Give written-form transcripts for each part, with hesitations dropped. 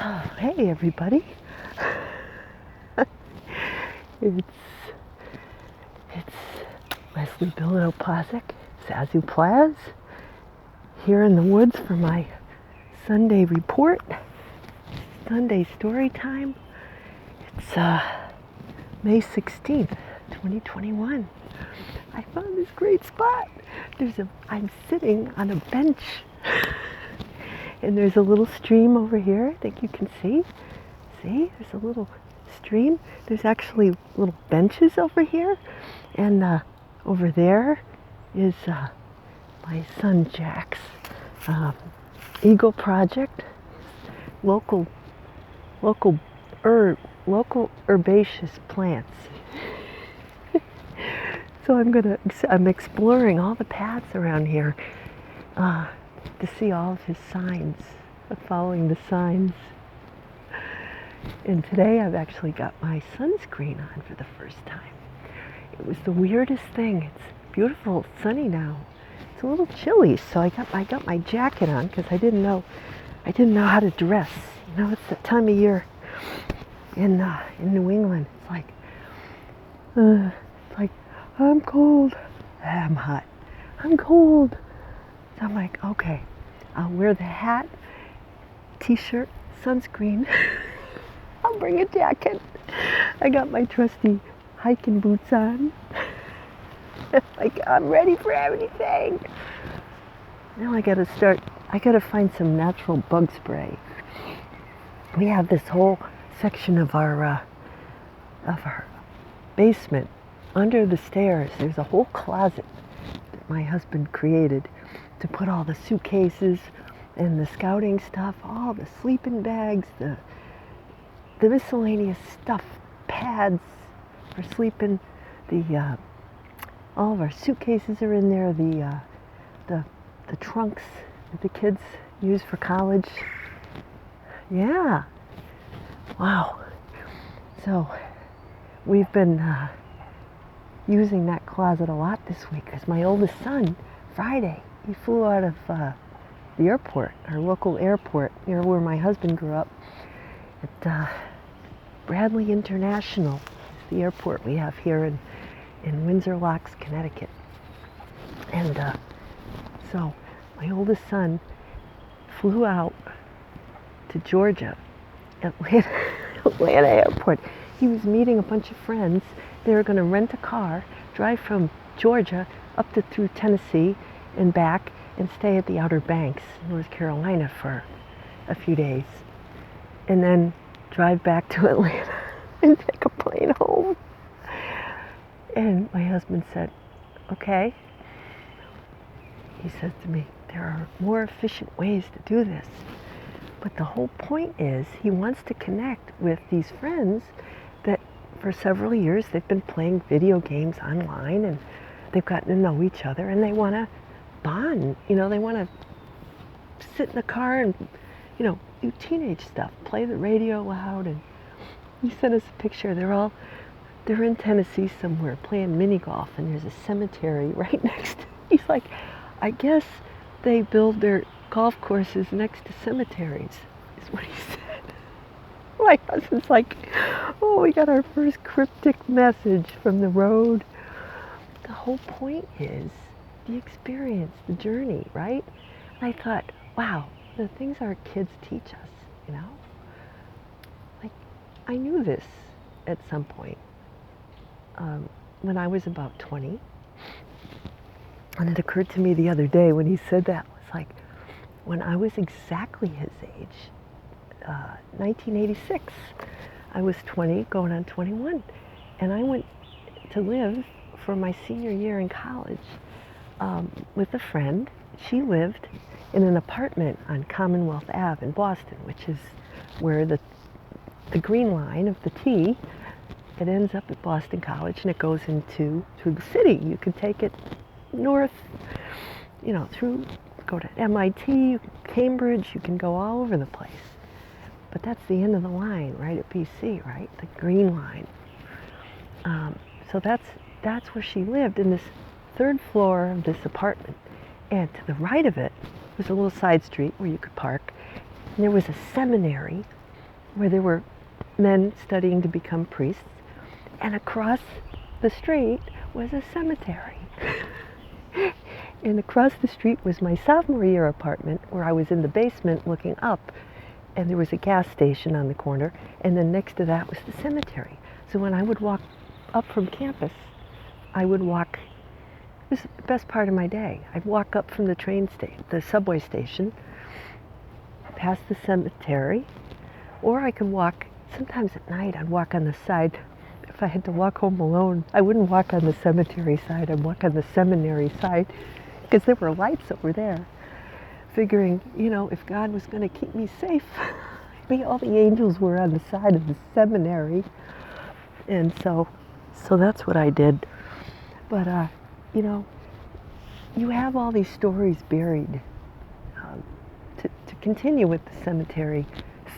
Oh, hey everybody. it's Leslie Billow Plazz, Zazoo Plazz, here in the woods for my Sunday report, Sunday story time. It's May 16th, 2021. I found this great spot. I'm sitting on a bench and there's a little stream over here. I think you can see. See, there's a little stream. There's actually little benches over here. And over there is my son Jack's Eagle Project, local herbaceous plants. So I'm exploring all the paths around here to see all of his signs, following the signs. And today I've actually got my sunscreen on for the first time. It was the weirdest thing. It's beautiful, it's sunny now. It's a little chilly, so I got my jacket on because I didn't know how to dress. You know, it's that time of year in New England. It's like I'm cold. I'm hot. I'm cold. So I'm like, okay, I'll wear the hat, t-shirt, sunscreen. I'll bring a jacket. I got my trusty hiking boots on. Like, I'm ready for everything. Now I gotta find some natural bug spray. We have this whole section of our basement under the stairs. There's a whole closet that my husband created to put all the suitcases and the scouting stuff, all the sleeping bags, the miscellaneous stuff, pads for sleeping, all of our suitcases are in there, the trunks that the kids use for college. Yeah. Wow. So we've been using that closet a lot this week because my oldest son, Friday, he flew out of the airport, our local airport near where my husband grew up, at Bradley International, is the airport we have here in Windsor Locks, Connecticut. And so my oldest son flew out to Georgia, Atlanta Airport. He was meeting a bunch of friends. They were going to rent a car, drive from Georgia up through Tennessee and back, and stay at the Outer Banks, North Carolina, for a few days, and then drive back to Atlanta and take a plane home. And my husband said, okay. He says to me, there are more efficient ways to do this. But the whole point is he wants to connect with these friends that for several years they've been playing video games online, and they've gotten to know each other, and they want to bond. You know, they want to sit in the car and, you know, do teenage stuff, play the radio loud. And he sent us a picture. They're in Tennessee somewhere playing mini golf, and there's a cemetery right next to. He's like, I guess they build their golf courses next to cemeteries, is what he said. My husband's like, oh, we got our first cryptic message from the road. The whole point is the experience, the journey, right? And I thought, wow, the things our kids teach us, you know? Like, I knew this at some point when I was about 20. And it occurred to me the other day when he said that, it was like, when I was exactly his age, 1986, I was 20, going on 21. And I went to live for my senior year in college with a friend. She lived in an apartment on Commonwealth Ave in Boston, which is where the green line of the T, it ends up at Boston College and it goes into the city. You could take it north, you know, go to MIT, Cambridge, you can go all over the place. But that's the end of the line, right at BC, right? The green line. So that's where she lived, in this third floor of this apartment. And to the right of it was a little side street where you could park. And there was a seminary where there were men studying to become priests, and across the street was a cemetery. And across the street was my sophomore year apartment, where I was in the basement looking up, and there was a gas station on the corner, and then next to that was the cemetery. So when I would walk up from campus, I would walk, this is the best part of my day, I'd walk up from the subway station, past the cemetery, or I could walk, sometimes at night I'd walk on the side. If I had to walk home alone, I wouldn't walk on the cemetery side, I'd walk on the seminary side, because there were lights over there. Figuring, you know, if God was going to keep me safe, maybe all the angels were on the side of the seminary. And so that's what I did. But, you know, you have all these stories buried. To continue with the cemetery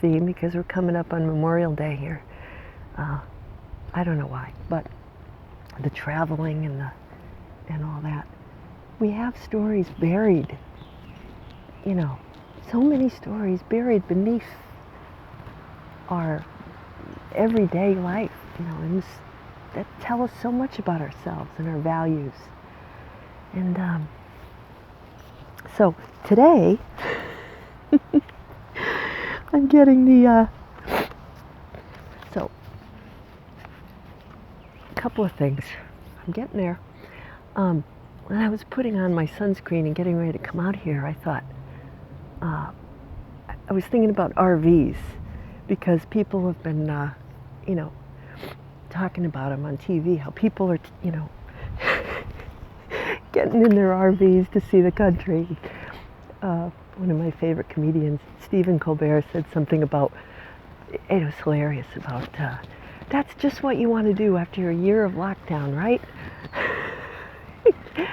theme, because we're coming up on Memorial Day here. I don't know why, but the traveling and all that. We have stories buried. You know, so many stories buried beneath our everyday life, you know, and that tell us so much about ourselves and our values. And so today, I'm getting the, so, a couple of things. I'm getting there. When I was putting on my sunscreen and getting ready to come out here, I thought, I was thinking about RVs, because people have been, you know, talking about them on TV, how people are, you know, getting in their RVs to see the country. One of my favorite comedians, Stephen Colbert, said something about, it was hilarious, about, that's just what you want to do after a year of lockdown, right?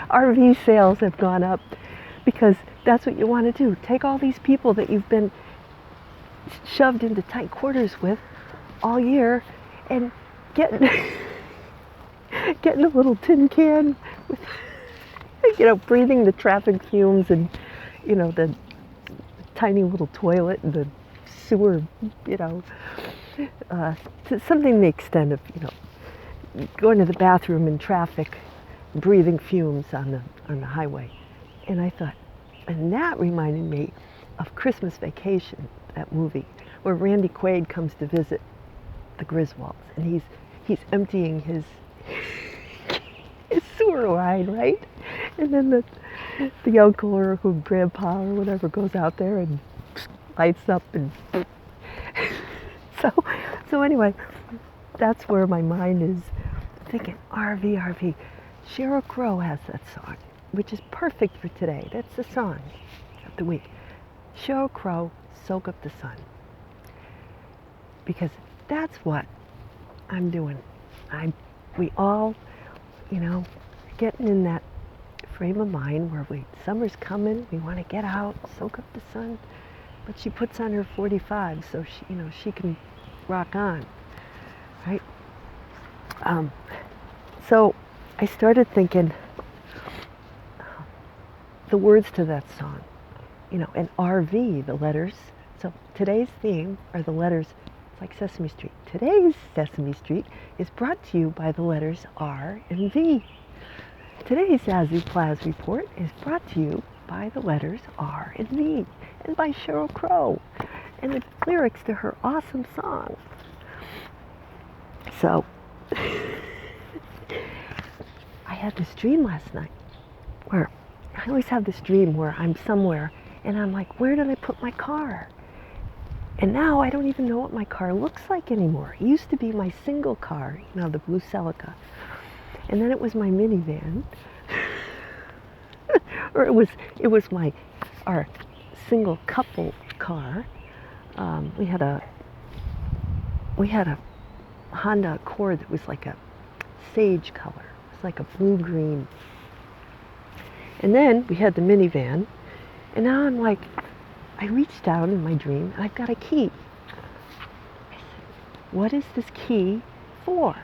RV sales have gone up because that's what you want to do. Take all these people that you've been shoved into tight quarters with all year and get in a little tin can with, you know, breathing the traffic fumes and, you know, the tiny little toilet and the sewer, you know, to something to the extent of, you know, going to the bathroom in traffic, breathing fumes on the highway. And I thought, and that reminded me of Christmas Vacation, that movie, where Randy Quaid comes to visit the Griswolds, and he's emptying his sewer line, right? And then the uncle or grandpa or whatever goes out there and lights up, and so anyway, that's where my mind is thinking, RV. Sheryl Crow has that song, which is perfect for today. That's the song of the week. Sheryl Crow, Soak Up the Sun. Because that's what I'm doing. We all, you know, getting in that frame of mind where summer's coming, we want to get out, soak up the sun. But she puts on her 45, so she can rock on, right? So I started thinking the words to that song, you know, and RV, the letters. So today's theme are the letters. It's like Sesame Street. Today's Sesame Street is brought to you by the letters R and V. Today's Zazoo Plazz report is brought to you by the letters R and V, and by Sheryl Crow, and the lyrics to her awesome song. So, I had this dream last night, where I always have this dream where I'm somewhere, and I'm like, where did I put my car? And now I don't even know what my car looks like anymore. It used to be my single car, you know, the blue Celica. And then it was my minivan. Or it was our single couple car. We had a Honda Accord that was like a sage color. It was like a blue-green. And then we had the minivan. And now I'm like, I reached down in my dream and I've got a key. I said, what is this key for?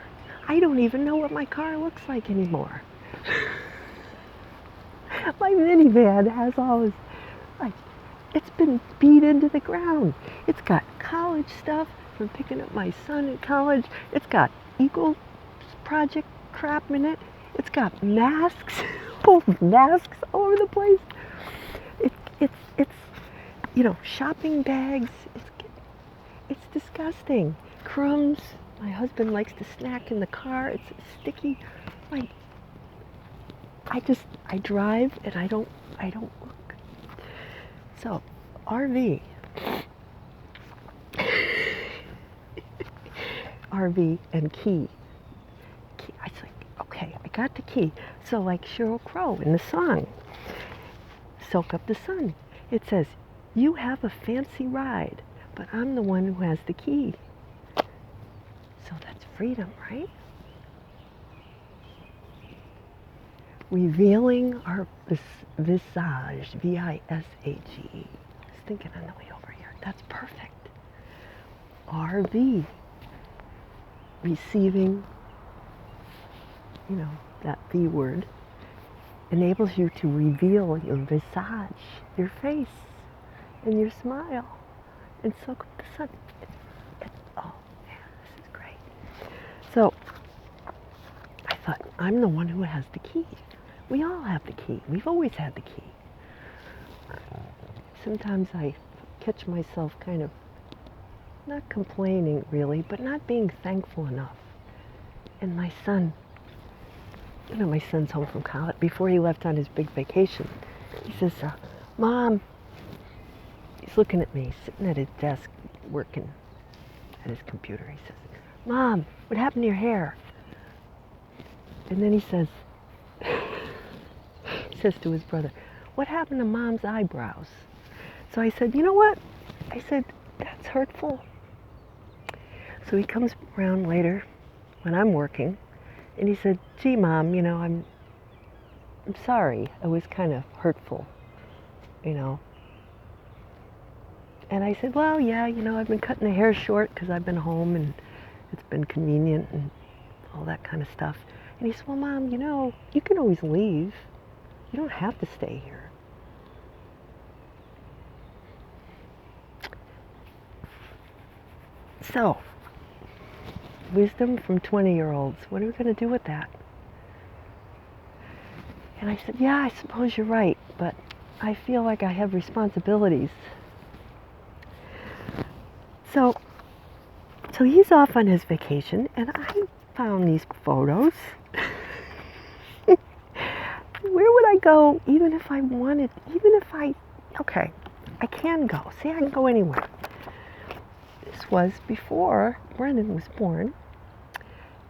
I don't even know what my car looks like anymore. My minivan has all this, it's been beat into the ground. It's got college stuff, from picking up my son in college. It's got Eagle Project crap in it. It's got masks, masks all over the place. It's shopping bags. It's disgusting. Crumbs. My husband likes to snack in the car. It's sticky. I drive and I don't look. So, RV. RV and key. I was like, okay, I got the key. So like Sheryl Crow in the song, Soak Up the Sun. It says, you have a fancy ride, but I'm the one who has the key. So that's freedom, right? Revealing our visage, V-I-S-A-G-E. I was thinking on the way over here. That's perfect. RV. Receiving, that V word, enables you to reveal your visage, your face, and your smile, and soak up the sun. Oh, yeah, this is great. So, I thought, I'm the one who has the key. We all have the key. We've always had the key. Sometimes I catch myself kind of not complaining really, but not being thankful enough. And my son, my son's home from college. Before he left on his big vacation, he says, Mom, he's looking at me, sitting at his desk, working at his computer. He says, Mom, what happened to your hair? And then he says to his brother, what happened to Mom's eyebrows? So I said, you know what? I said, that's hurtful. So he comes around later when I'm working, and he said, gee, Mom, I'm sorry. It was kind of hurtful, And I said, well, yeah, I've been cutting the hair short because I've been home and it's been convenient and all that kind of stuff. And he said, well, Mom, you can always leave. You don't have to stay here. So, wisdom from 20-year-olds. What are we going to do with that? And I said, yeah, I suppose you're right, but I feel like I have responsibilities. So he's off on his vacation, and I found these photos. Where would I go even if I wanted, okay, I can go. See, I can go anywhere. This was before Brennan was born.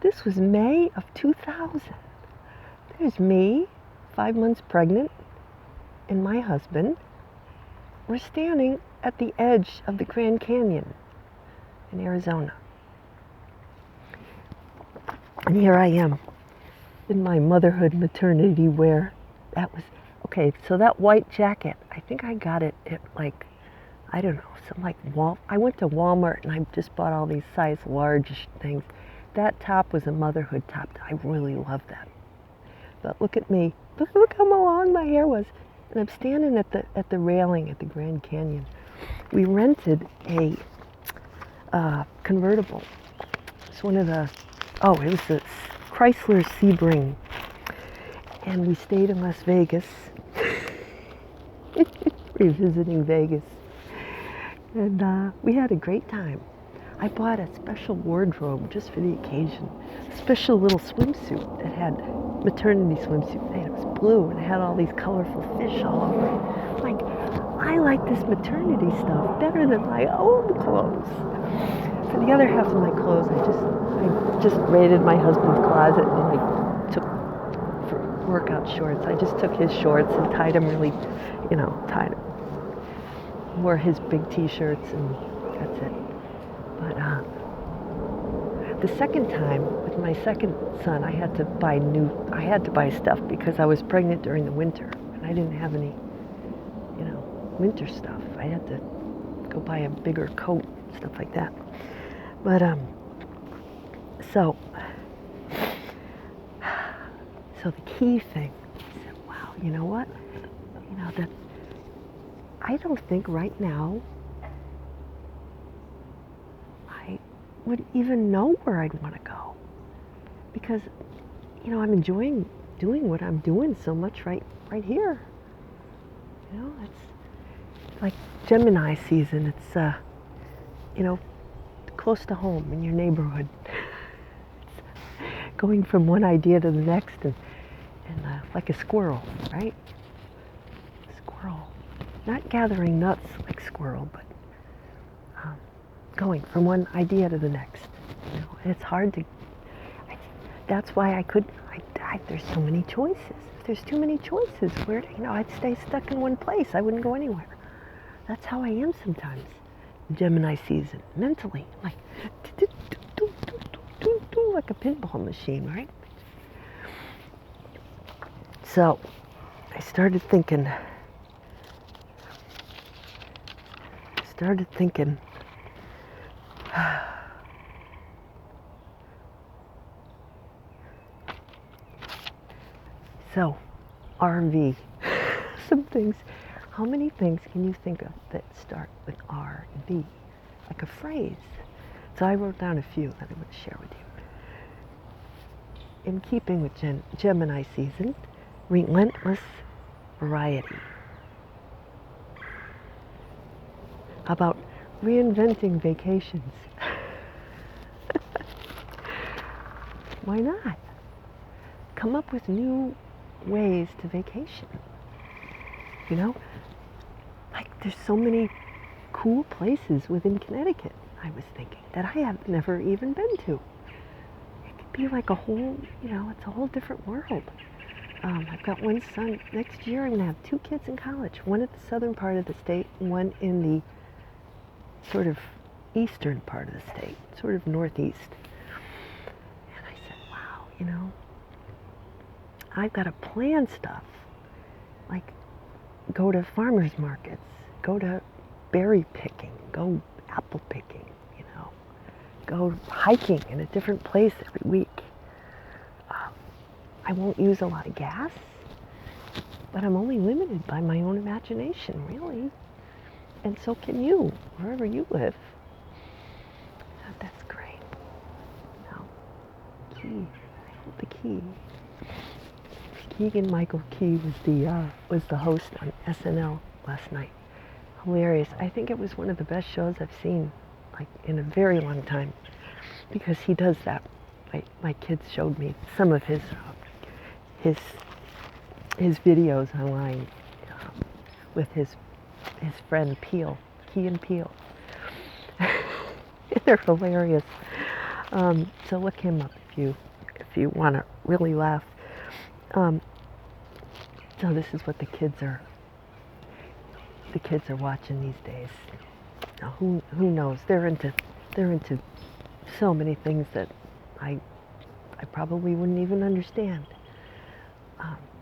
This was May of 2000. There's me, 5 months pregnant, and my husband. We're standing at the edge of the Grand Canyon in Arizona. And here I am in my motherhood maternity wear. That was, okay, so that white jacket, I think I got it at I don't know, I went to Walmart and I just bought all these size large things. That top was a motherhood top. I really love that. But look at me. Look how long my hair was. And I'm standing at the railing at the Grand Canyon. We rented a convertible. It's one of it was the Chrysler Sebring. And we stayed in Las Vegas. Revisiting Vegas. And we had a great time. I bought a special wardrobe just for the occasion. A special little swimsuit that had maternity swimsuit. And it was blue and it had all these colorful fish all over it. I like this maternity stuff better than my own clothes. For the other half of my clothes, I just raided my husband's closet and I took for workout shorts. I just took his shorts and tied them really, wore his big t-shirts and that's it. But the second time with my second son, I had to buy stuff because I was pregnant during the winter and I didn't have any, winter stuff. I had to go buy a bigger coat, stuff like that. But so the key thing, I said, wow, you know what? That I don't think right now would even know where I'd want to go. Because, I'm enjoying doing what I'm doing so much right here. It's like Gemini season. It's, close to home in your neighborhood. It's going from one idea to the next and like a squirrel, right? Squirrel. Not gathering nuts like squirrel, but going from one idea to the next. And it's hard to, that's why there's so many choices. If there's too many choices, I'd stay stuck in one place. I wouldn't go anywhere. That's how I am sometimes. Gemini season, mentally, like a pinball machine, right? So I started thinking, so RV, some things. How many things can you think of that start with R and V? Like a phrase. So I wrote down a few that I want to share with you. In keeping with Gemini season, relentless variety. How about reinventing vacations? Why not? Come up with new ways to vacation. Like there's so many cool places within Connecticut, I was thinking, that I have never even been to. It could be like a whole, it's a whole different world. I've got one son. Next year I'm going to have 2 kids in college, one at the southern part of the state and one in the sort of eastern part of the state, sort of northeast. And I said, wow, I've got to plan stuff, like go to farmers markets, go to berry picking, go apple picking, go hiking in a different place every week. I won't use a lot of gas, but I'm only limited by my own imagination, really. And so can you, wherever you live. That's great. Now, Key, I hold the key. Keegan-Michael Key was the host on SNL last night. Hilarious. I think it was one of the best shows I've seen, like, in a very long time, because he does that. My kids showed me some of his videos online with his friend Peel, Key and Peel. They're hilarious. So look him up if you want to really laugh. So this is what the kids are watching these days. Now, who knows? They're into so many things that I probably wouldn't even understand.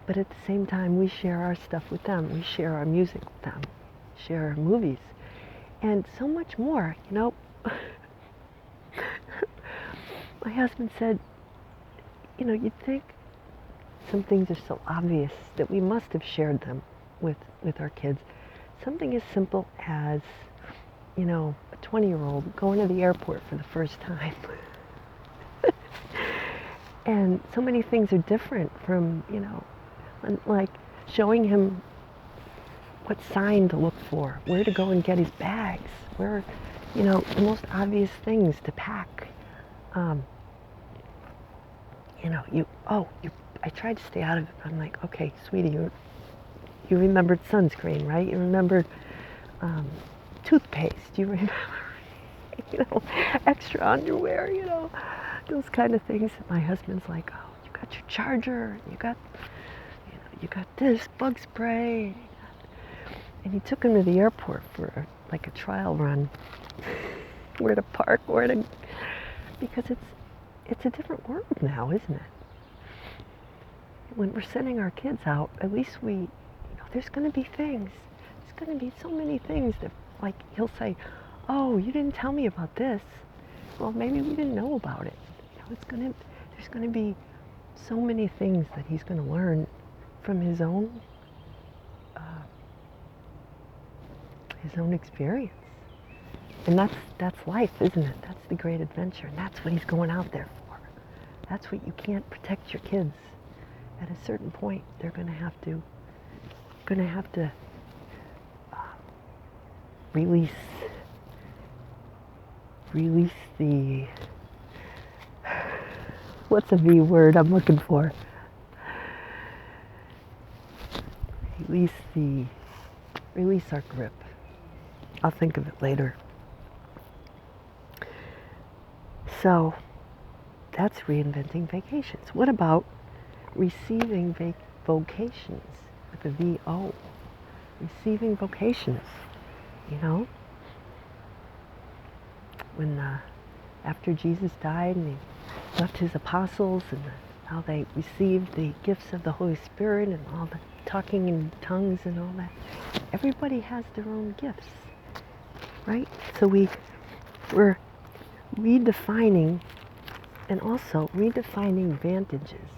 But at the same time, we share our stuff with them. We share our music with them. Share our movies, and so much more. My husband said, you'd think some things are so obvious that we must have shared them with our kids. Something as simple as, a 20-year-old going to the airport for the first time. And so many things are different from, like showing him what sign to look for, where to go and get his bags, where, the most obvious things to pack. I tried to stay out of it, but I'm like, okay, sweetie, you remembered sunscreen, right? You remembered toothpaste, you remember, extra underwear, those kind of things. My husband's like, oh, you got your charger, you got this bug spray. And he took him to the airport for like a trial run, where to park, because it's a different world now, isn't it? When we're sending our kids out, at least there's going to be things. There's going to be so many things that, like, he'll say, oh, you didn't tell me about this. Well, maybe we didn't know about it. There's going to be so many things that he's going to learn from his own experience. And that's life, isn't it? the great adventure, and that's what he's going out there for. That's what you can't protect your kids. At a certain point, they're going to have to release the, what's a V word I'm looking for? Release our grip. I'll think of it later. So that's reinventing vacations. What about receiving vocations with a V-O? Receiving vocations, you know? When after Jesus died and he left his apostles and how they received the gifts of the Holy Spirit and all the talking in tongues and all that. Everybody has their own gifts, right? So we're redefining and also redefining vantages,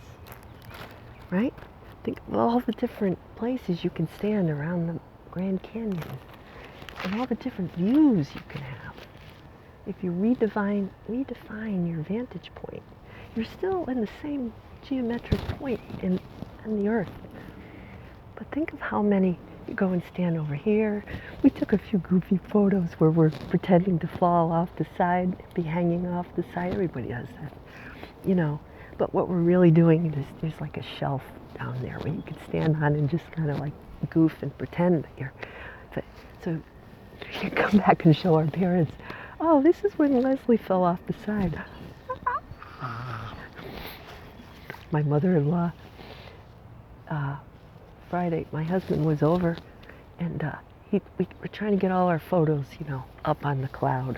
right? Think of all the different places you can stand around the Grand Canyon and all the different views you can have. If you redefine your vantage point, you're still in the same geometric point in the earth. But think of how many, you go and stand over here. We took a few goofy photos where we're pretending to fall off the side, be hanging off the side. Everybody does that, you know. But what we're really doing is there's like a shelf down there where you can stand on and just kind of like goof and pretend that you're. So you come back and show our parents, oh, this is when Leslie fell off the side. My mother-in-law, Friday, my husband was over, and we were trying to get all our photos, you know, up on the cloud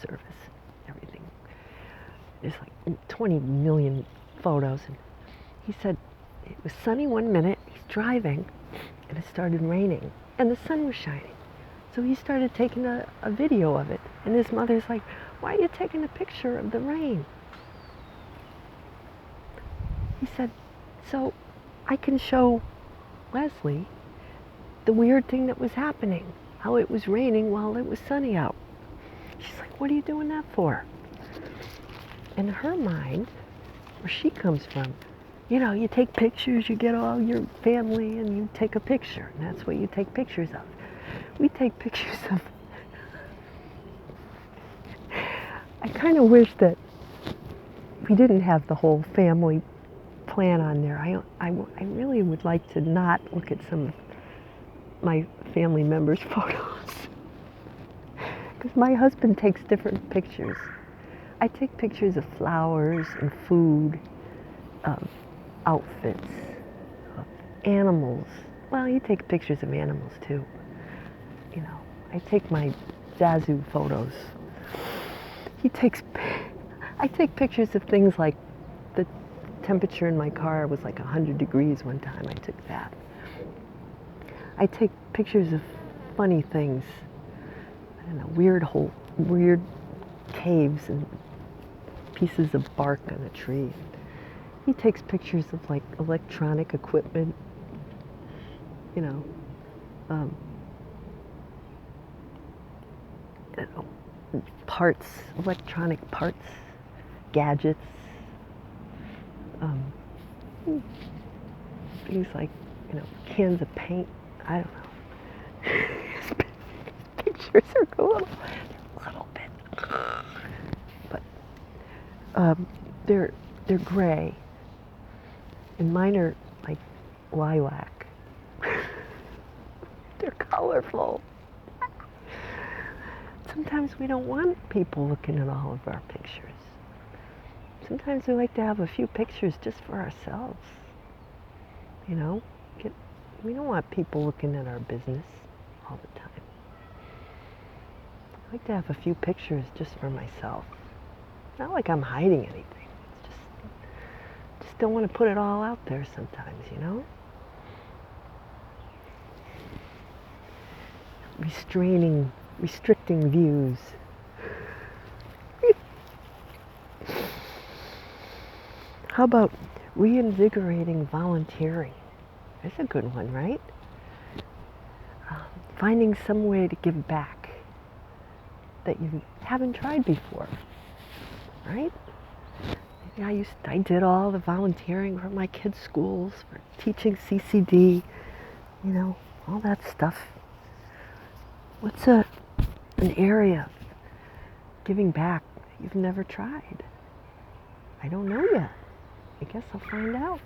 service, everything. There's like 20 million photos, and he said it was sunny one minute, he's driving, and it started raining, and the sun was shining. So he started taking a video of it, and his mother's like, why are you taking a picture of the rain? He said, so I can show Leslie the weird thing that was happening, how it was raining while it was sunny out. She's like, what are you doing that for? In her mind, where she comes from, you know, you take pictures, you get all your family and you take a picture, and that's what you take pictures of. We take pictures of, I kind of wish that we didn't have the whole family plan on there. I really would like to not look at some of my family members' photos. Because my husband takes different pictures. I take pictures of flowers and food, outfits, animals. Well, you take pictures of animals too. You know, I take my Zazoo photos. I take pictures of things like the temperature in my car was like 100 degrees one time. I took that. I take pictures of funny things. I don't know, weird caves and pieces of bark on a tree. He takes pictures of like electronic equipment, you know, parts, electronic parts, gadgets, things like, you know, cans of paint. I don't know. His pictures are a little bit, but they're gray, and mine are like lilac. They're colorful. Sometimes we don't want people looking at all of our pictures. Sometimes we like to have a few pictures just for ourselves. You know, we don't want people looking at our business all the time. I like to have a few pictures just for myself. Not like I'm hiding anything. It's just don't want to put it all out there sometimes, you know? Restricting views. How about reinvigorating volunteering? That's a good one, right? Finding some way to give back that you haven't tried before, right? Maybe I did all the volunteering for my kids' schools, for teaching CCD, all that stuff. What's an area of giving back that you've never tried? I don't know yet. I guess I'll find out.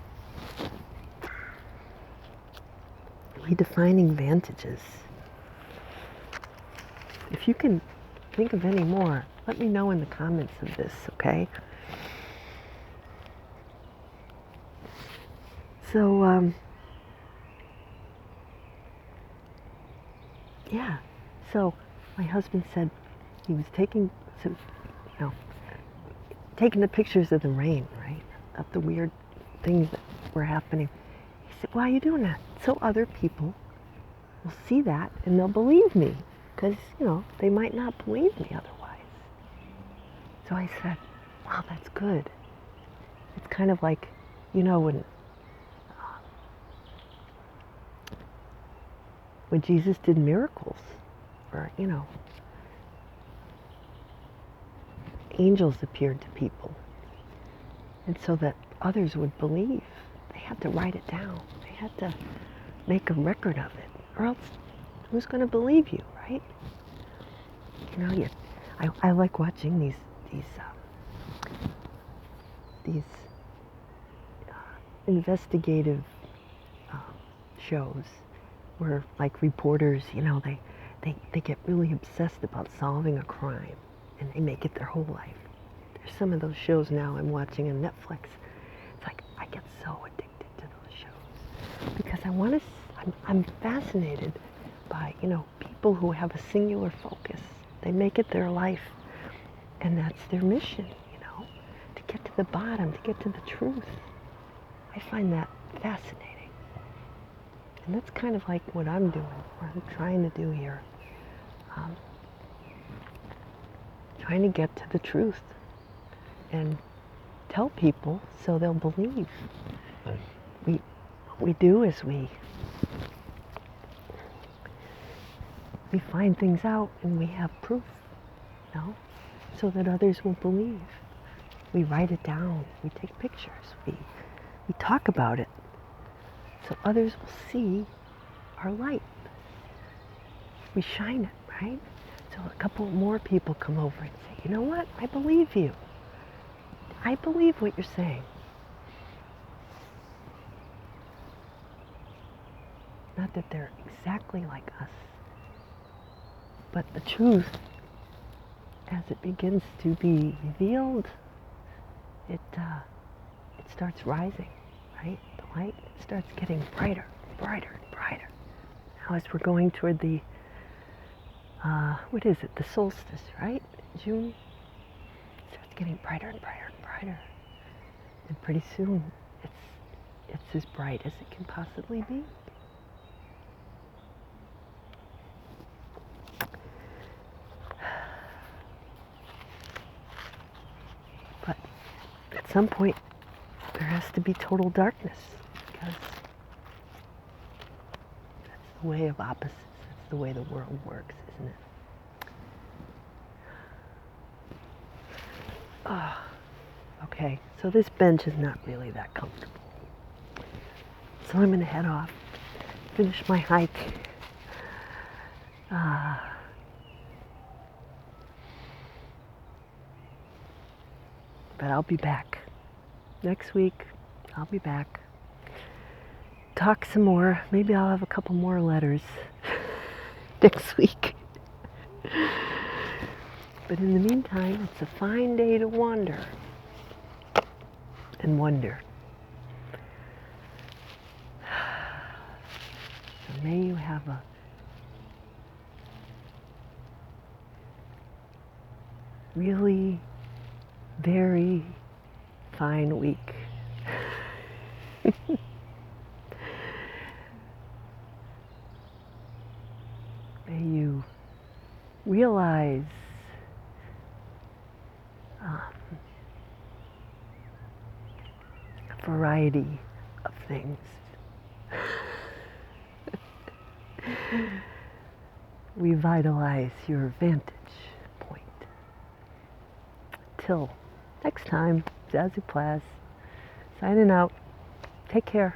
Redefining vantages. If you can think of any more, let me know in the comments of this, okay? So, yeah. So my husband said he was taking the pictures of the rain, right? Of the weird things that were happening. He said, why are you doing that? So other people will see that and they'll believe me. Because, they might not believe me otherwise. So I said, wow, that's good. It's kind of like, when Jesus did miracles, or, angels appeared to people. And so that others would believe, they had to write it down. They had to make a record of it. Or else, who's going to believe you, right? I like watching these investigative shows where, like, reporters, they get really obsessed about solving a crime, and they make it their whole life. There's some of those shows now I'm watching on Netflix. It's like I get so addicted to those shows because I'm fascinated by people who have a singular focus. They make it their life, and that's their mission, to get to the bottom, to get to the truth. I find that fascinating. And that's kind of like what I'm doing, what I'm trying to do here. Trying to get to the truth and tell people so they'll believe. What we do is we find things out and we have proof, so that others will believe. We write it down, we take pictures, we talk about it, so others will see our light. We shine it, right? So a couple more people come over and say, you know what? I believe you. I believe what you're saying. Not that they're exactly like us, but the truth, as it begins to be revealed, it starts rising, right? The light starts getting brighter, brighter, and brighter. Now as we're going toward the, what is it? The solstice, right? June. It starts getting brighter and brighter and brighter. And pretty soon, it's as bright as it can possibly be. But at some point, there has to be total darkness, because that's the way of opposites. That's the way the world works, isn't it? Okay, so this bench is not really that comfortable. So I'm going to head off, finish my hike. But I'll be back. Next week, I'll be back. Talk some more. Maybe I'll have a couple more letters next week. But in the meantime, it's a fine day to wander and wonder. So may you have a really very fine week. May you realize a variety of things. Revitalize your vantage point. until next time, Zazoo Plazz, signing out. Take care.